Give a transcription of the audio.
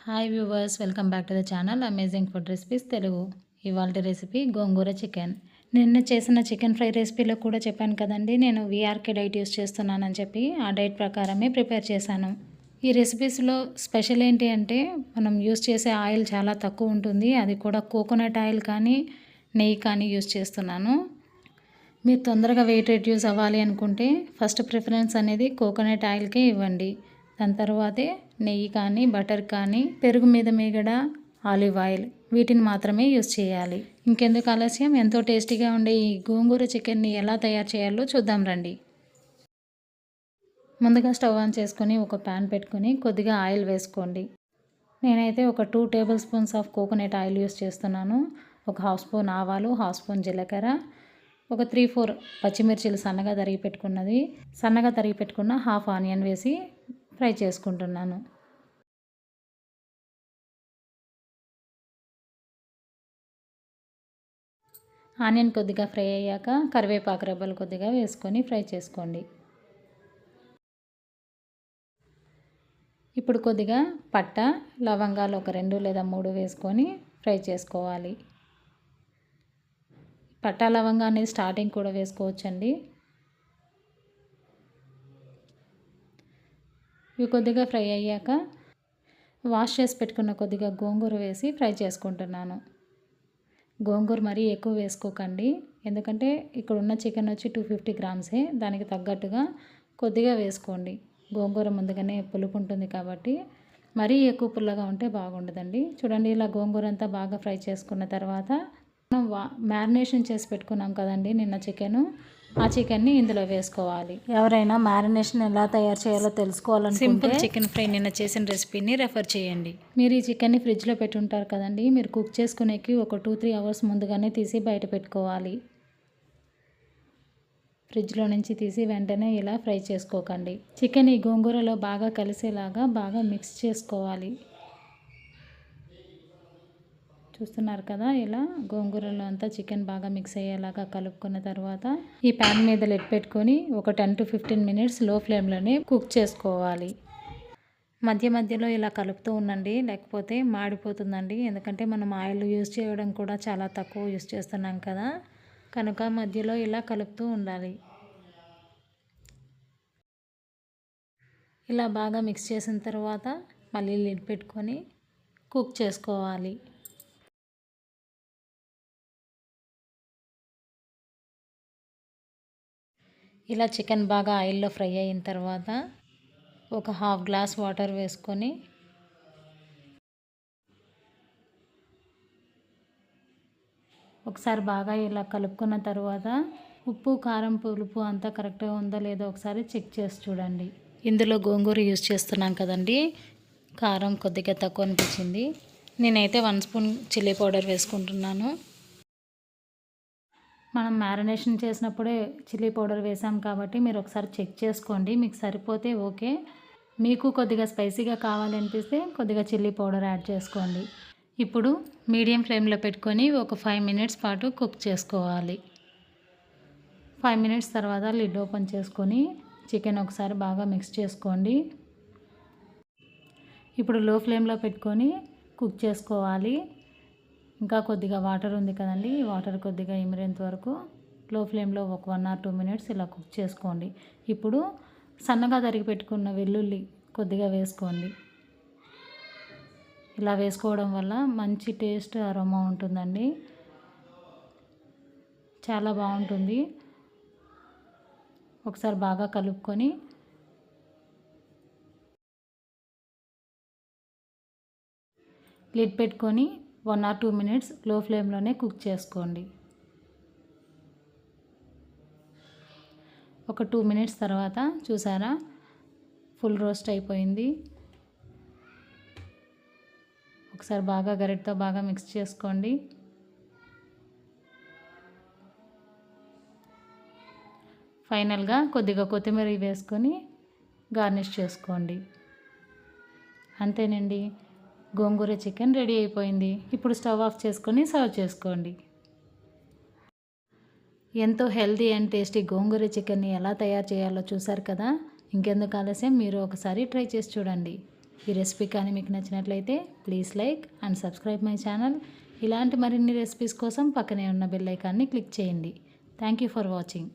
Hi viewers, welcome back to the channel amazing food recipes Telugu. ఇవాళ recipe గోంగూర chicken. నిన్న చేసిన chicken fry రెసిపీలో కూడా చెప్పాను కదండి, నేను వీఆర్కే డైట్ యూస్ చేస్తున్నానని చెప్పి ఆ డైట్ ప్రకారమే ప్రిపేర్ చేశాను. ఈ రెసిపీస్లో స్పెషల్ ఏంటి అంటే మనం యూస్ చేసే ఆయిల్ చాలా తక్కువ ఉంటుంది. అది కూడా కోకోనట్ ఆయిల్ కానీ నెయ్యి కానీ యూస్ చేస్తున్నాను. మీరు తొందరగా వెయిట్ రెడ్యూస్ అవ్వాలి అనుకుంటే ఫస్ట్ ప్రిఫరెన్స్ అనేది కోకోనట్ ఆయిల్కే ఇవ్వండి. దాని తర్వాతే నెయ్యి కానీ బటర్ కానీ పెరుగు మీద మీగడ ఆలివ్ ఆయిల్ వీటిని మాత్రమే యూస్ చేయాలి. ఇంకెందుకు ఆలస్యం, ఎంతో టేస్టీగా ఉండే ఈ గోంగూర చికెన్ని ఎలా తయారు చేయాలో చూద్దాం రండి. ముందుగా స్టవ్ ఆన్ చేసుకొని ఒక ప్యాన్ పెట్టుకొని కొద్దిగా ఆయిల్ వేసుకోండి. నేనైతే ఒక 2 table spoons of coconut oil use చేస్తున్నాను. ఒక హాఫ్ స్పూన్ ఆవాలు, హాఫ్ స్పూన్ జీలకర్ర, ఒక 3-4 పచ్చిమిర్చిలు సన్నగా తరిగి పెట్టుకున్న హాఫ్ ఆనియన్ వేసి ఫ్రై చేసుకుంటున్నాను. ఆనియన్ కొద్దిగా ఫ్రై అయ్యాక కరివేపాకు రెబ్బలు కొద్దిగా వేసుకొని ఫ్రై చేసుకోండి. ఇప్పుడు కొద్దిగా పట్ట, లవంగాలు ఒక 2 లేదా 3 వేసుకొని ఫ్రై చేసుకోవాలి. పట్ట లవంగా అనేది స్టార్టింగ్ కూడా వేసుకోవచ్చండి. ఇవి కొద్దిగా ఫ్రై అయ్యాక వాష్ చేసి పెట్టుకున్న కొద్దిగా గోంగూర వేసి ఫ్రై చేసుకుంటున్నాను. గోంగూర మరీ ఎక్కువ వేసుకోకండి, ఎందుకంటే ఇక్కడ ఉన్న చికెన్ వచ్చి 250 గ్రామ్సే. దానికి తగ్గట్టుగా కొద్దిగా వేసుకోండి. గోంగూర ముందుగానే పులుపు ఉంటుంది కాబట్టి మరీ ఎక్కువ పుల్లగా ఉంటే బాగుండదండి. చూడండి, ఇలా గోంగూర అంతా బాగా ఫ్రై చేసుకున్న తర్వాత మనం మ్యారినేషన్ చేసి పెట్టుకున్నాం కదండి నిన్న చికెను, ఆ చికెన్ని ఇందులో వేసుకోవాలి. ఎవరైనా మ్యారినేషన్ ఎలా తయారు చేయాలో తెలుసుకోవాలనుకుంటే సింపుల్ చికెన్ ఫ్రై నిన్న చేసిన రెసిపీని రెఫర్ చేయండి. మీరు ఈ చికెన్ని ఫ్రిడ్జ్లో పెట్టుంటారు కదండి, మీరు కుక్ చేసుకునేకి ఒక 2-3 అవర్స్ ముందుగానే తీసి బయట పెట్టుకోవాలి. ఫ్రిడ్జ్లో నుంచి తీసి వెంటనే ఇలా ఫ్రై చేసుకోకండి. చికెన్ ఈ గోంగూరలో బాగా కలిసేలాగా బాగా మిక్స్ చేసుకోవాలి. చూస్తున్నారు కదా, ఇలా గోంగూరలో అంతా చికెన్ బాగా మిక్స్ అయ్యేలాగా కలుపుకున్న తర్వాత ఈ ప్యాన్ మీద లెడ్ పెట్టుకొని ఒక 10-15 మినిట్స్ లో ఫ్లేమ్లోనే కుక్ చేసుకోవాలి. మధ్య మధ్యలో ఇలా కలుపుతూ ఉండండి, లేకపోతే మాడిపోతుందండి. ఎందుకంటే మనం ఆయిల్ యూజ్ చేయడం కూడా చాలా తక్కువ యూజ్ చేస్తున్నాం కదా, కనుక మధ్యలో ఇలా కలుపుతూ ఉండాలి. ఇలా బాగా మిక్స్ చేసిన తర్వాత మళ్ళీ లిడ్ పెట్టుకొని కుక్ చేసుకోవాలి. ఇలా చికెన్ బాగా ఆయిల్లో ఫ్రై అయిన తర్వాత ఒక హాఫ్ గ్లాస్ వాటర్ వేసుకొని ఒకసారి బాగా ఇలా కలుపుకున్న తర్వాత ఉప్పు, కారం, పులుపు అంతా కరెక్ట్గా ఉందో లేదో ఒకసారి చెక్ చేసి చూడండి. ఇందులో గోంగూర యూజ్ చేస్తున్నాం కదండి, కారం కొద్దిగా తక్కువ అనిపించింది. నేనైతే 1 స్పూన్ చిల్లీ పౌడర్ వేసుకుంటున్నాను. మనం మ్యారినేషన్ చేసినప్పుడే చిల్లీ పౌడర్ వేసాం కాబట్టి మీరు ఒకసారి చెక్ చేసుకోండి, మీకు సరిపోతే ఓకే. మీకు కొద్దిగా స్పైసీగా కావాలనిపిస్తే కొద్దిగా చిల్లీ పౌడర్ యాడ్ చేసుకోండి. ఇప్పుడు మీడియం ఫ్లేమ్లో పెట్టుకొని ఒక 5 మినిట్స్ పాటు కుక్ చేసుకోవాలి. 5 మినిట్స్ తర్వాత లిడ్ ఓపెన్ చేసుకొని చికెన్ ఒకసారి బాగా మిక్స్ చేసుకోండి. ఇప్పుడు లో ఫ్లేమ్లో పెట్టుకొని కుక్ చేసుకోవాలి. ఇంకా కొద్దిగా వాటర్ ఉంది కదండి, ఈ వాటర్ కొద్దిగా ఇమిరేంత వరకు లో ఫ్లేమ్లో ఒక 1 or 2 మినిట్స్ ఇలా కుక్ చేసుకోండి. ఇప్పుడు సన్నగా తరిగి పెట్టుకున్న వెల్లుల్లి కొద్దిగా వేసుకోండి. ఇలా వేసుకోవడం వల్ల మంచి టేస్ట్, అరోమా ఉంటుందండి, చాలా బాగుంటుంది. ఒకసారి బాగా కలుపుకొని లిడ్ పెట్టుకొని 1 or 2 మినిట్స్ లో ఫ్లేమ్లోనే కుక్ చేసుకోండి. ఒక 2 మినిట్స్ తర్వాత చూసారా, ఫుల్ రోస్ట్ అయిపోయింది. ఒకసారి బాగా గరిటతో బాగా మిక్స్ చేసుకోండి. ఫైనల్గా కొద్దిగా కొత్తిమీర వేసుకొని గార్నిష్ చేసుకోండి. అంతేనండి, గోంగూర చికెన్ రెడీ అయిపోయింది. ఇప్పుడు స్టవ్ ఆఫ్ చేసుకొని సర్వ్ చేసుకోండి. ఎంతో హెల్తీ అండ్ టేస్టీ గోంగూర చికెన్ని ఎలా తయారు చేయాలో చూసారు కదా. ఇంకెందుకు ఆలస్యం, మీరు ఒకసారి ట్రై చేసి చూడండి. ఈ రెసిపీ కానీ మీకు నచ్చినట్లయితే please like and subscribe my channel. ఇలాంటి మరిన్ని రెసిపీస్ కోసం పక్కనే ఉన్న బెల్ ఐకాన్ని క్లిక్ చేయండి. Thank you for watching.